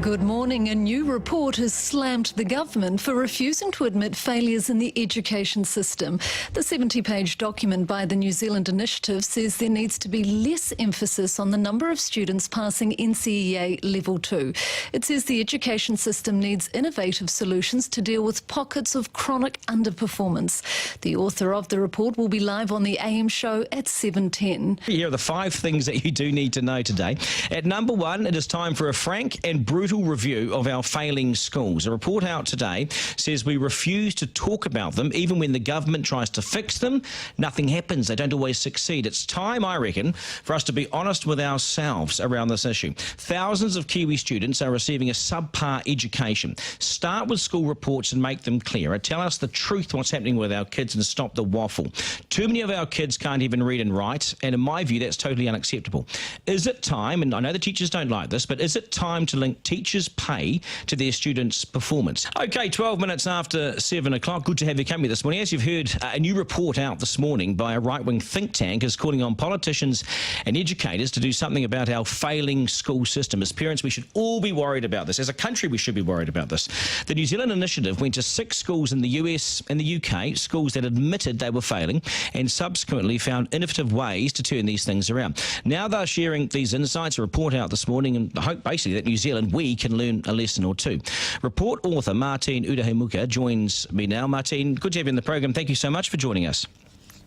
Good morning. A new report has slammed the government for refusing to admit failures in the education system. The 70-page document by the New Zealand Initiative says there needs to be less emphasis on the number of students passing NCEA Level 2. It says the education system needs innovative solutions to deal with pockets of chronic underperformance. The author of the report will be live on the AM show at 7:10. Here are the 5 things that you do need to know today. At number 1, it is time for a frank and brutal review of our failing schools. A report out today says we refuse to talk about them. Even when the government tries to fix them, nothing happens. They don't always succeed. It's time, I reckon, for us to be honest with ourselves around this issue. Thousands of Kiwi students are receiving a subpar education. Start with school reports and make them clearer. Tell us the truth, what's happening with our kids, and stop the waffle. Too many of our kids can't even read and write, and in my view, that's totally unacceptable. Is it time, and I know the teachers don't like this, but is it time to link teachers' pay to their students' performance? Okay, 12 minutes after 7 o'clock. Good to have your company this morning. As you've heard, a new report out this morning by a right-wing think tank is calling on politicians and educators to do something about our failing school system. As parents, we should all be worried about this. As a country, we should be worried about this. The New Zealand Initiative went to 6 schools in the US and the UK, schools that admitted they were failing and subsequently found innovative ways to turn these things around. Now they're sharing these insights, a report out this morning, and I hope basically that New Zealand, we can learn a lesson or two. Report author Martine Udahemuka joins me now. Martine, good to have you in the program. Thank you so much for joining us.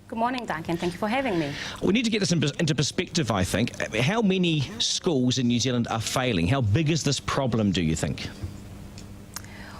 Good morning, Duncan. Thank you for having me. We need to get this into perspective, I think. How many schools in New Zealand are failing? How big is this problem, do you think?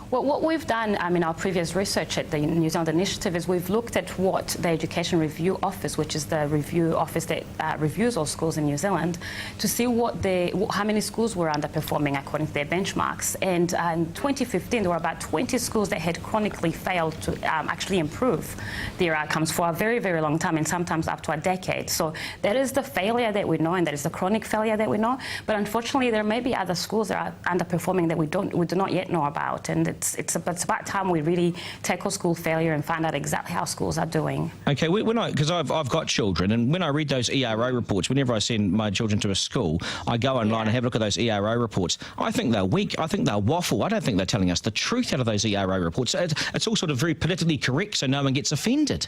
Well, what we've done in our previous research at the New Zealand Initiative is we've looked at what the Education Review Office, which is the review office that reviews all schools in New Zealand, to see how many schools were underperforming according to their benchmarks. And in 2015, there were about 20 schools that had chronically failed to actually improve their outcomes for a very, very long time, and sometimes up to a decade. So that is the failure that we know, and that is the chronic failure that we know. But unfortunately, there may be other schools that are underperforming that we do not yet know about. And it's about time we really tackle school failure and find out exactly how schools are doing. Okay, because I've got children, and when I read those ERO reports, whenever I send my children to a school, I go online and have a look at those ERO reports. I think they're weak. I think they're waffle. I don't think they're telling us the truth out of those ERO reports. It's all sort of very politically correct, so no one gets offended.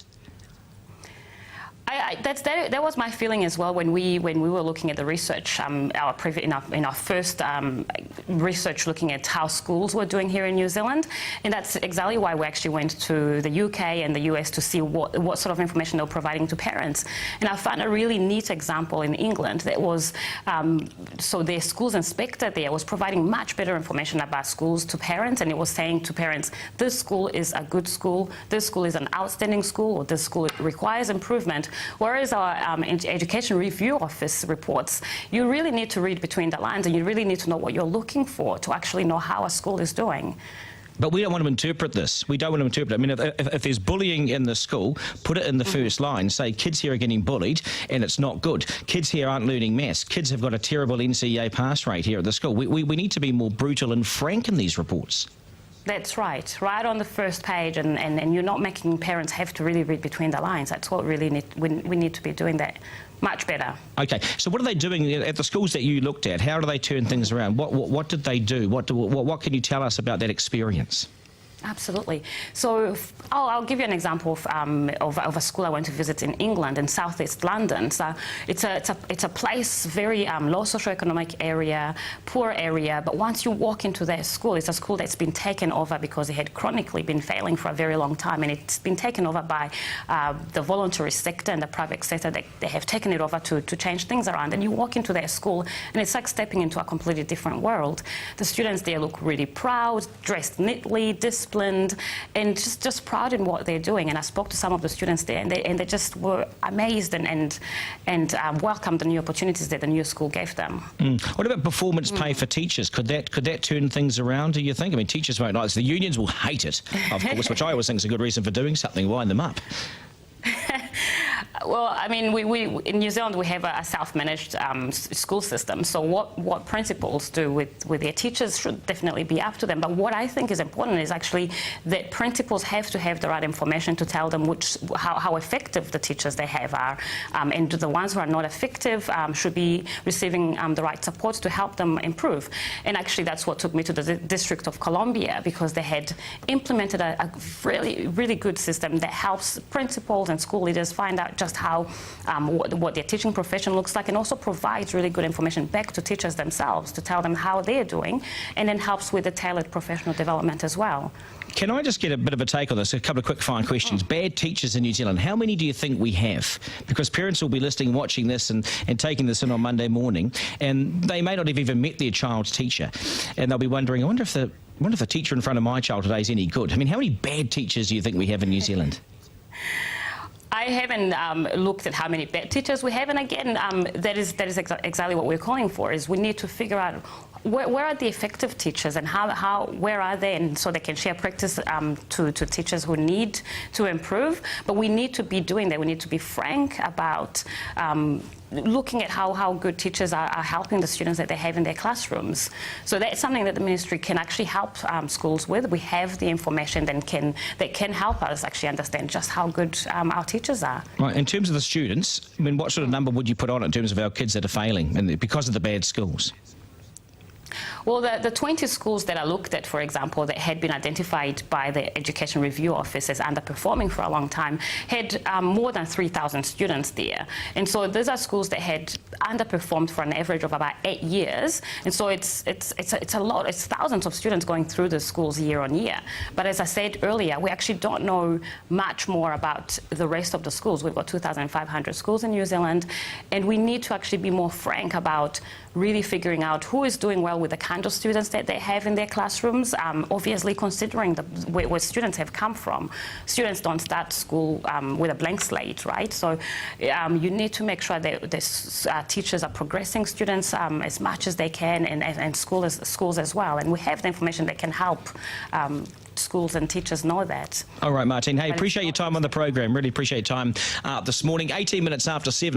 That was my feeling as well when we were looking at the research, in our first research looking at how schools were doing here in New Zealand, and that's exactly why we actually went to the UK and the US to see what sort of information they were providing to parents. And I found a really neat example in England that was, so their schools inspector there was providing much better information about schools to parents, and it was saying to parents, this school is a good school, this school is an outstanding school, or this school requires improvement. Whereas our Education Review Office reports, you really need to read between the lines, and you really need to know what you're looking for to actually know how a school is doing. But we don't want to interpret this. We don't want to interpret it. I mean, if there's bullying in the school, put it in the first line. Say, kids here are getting bullied, and it's not good. Kids here aren't learning maths. Kids have got a terrible NCEA pass rate here at the school. We need to be more brutal and frank in these reports. That's right on the first page, and you're not making parents have to really read between the lines. That's what we need to be doing that much better. Okay, so what are they doing at the schools that you looked at? How do they turn things around? What did they do? What can you tell us about that experience? Absolutely. So I'll give you an example of a school I went to visit in England, in southeast London. So it's a place, very low socioeconomic area, poor area, but once you walk into their school, it's a school that's been taken over because it had chronically been failing for a very long time, and it's been taken over by the voluntary sector and the private sector. They have taken it over to change things around, and you walk into their school and it's like stepping into a completely different world. The students there look really proud, dressed neatly, disciplined, and just proud in what they're doing. And I spoke to some of the students there, and they just were amazed and welcomed the new opportunities that the new school gave them. What about performance pay for teachers? Could that turn things around, do you think? I mean, teachers won't like this. The unions will hate it, of course, which I always think is a good reason for doing something, wind them up. Well, I mean, we in New Zealand we have a self-managed school system. So what principals do with their teachers should definitely be up to them. But what I think is important is actually that principals have to have the right information to tell them how effective the teachers they have are, and the ones who are not effective should be receiving the right support to help them improve. And actually, that's what took me to the District of Columbia, because they had implemented a really good system that helps principals and school leaders find out just how what their teaching profession looks like, and also provides really good information back to teachers themselves to tell them how they're doing, and then helps with the tailored professional development as well. Can I just get a bit of a take on this? A couple of quick fire questions. Bad teachers in New Zealand, how many do you think we have? Because parents will be listening, watching this and taking this in on Monday morning, and they may not have even met their child's teacher, and they'll be wondering, I wonder if the teacher in front of my child today is any good. I mean, how many bad teachers do you think we have in New Zealand? I haven't looked at how many bad teachers we have, and again, that is exactly what we're calling for. Is we need to figure out where are the effective teachers, and where are they, and so they can share practice to teachers who need to improve. But we need to be doing that. We need to be frank about looking at how good teachers are helping the students that they have in their classrooms. So that's something that the ministry can actually help schools with. We have the information that can help us actually understand just how good our teachers are. Right. In terms of the students, I mean, what sort of number would you put on it in terms of our kids that are failing and because of the bad schools? Well, the 20 schools that I looked at, for example, that had been identified by the Education Review Office as underperforming for a long time, had more than 3,000 students there. And so these are schools that had underperformed for an average of about 8 years. And so it's a lot. It's thousands of students going through the schools year on year. But as I said earlier, we actually don't know much more about the rest of the schools. We've got 2,500 schools in New Zealand, and we need to actually be more frank about really figuring out who is doing well with the kind of students that they have in their classrooms, obviously considering where students have come from. Students don't start school with a blank slate, right? So you need to make sure that the teachers are progressing students as much as they can, and schools as well. And we have the information that can help schools and teachers know that. All right, Martine. Hey, appreciate your time on the program. Really appreciate your time this morning. 18 minutes after 7.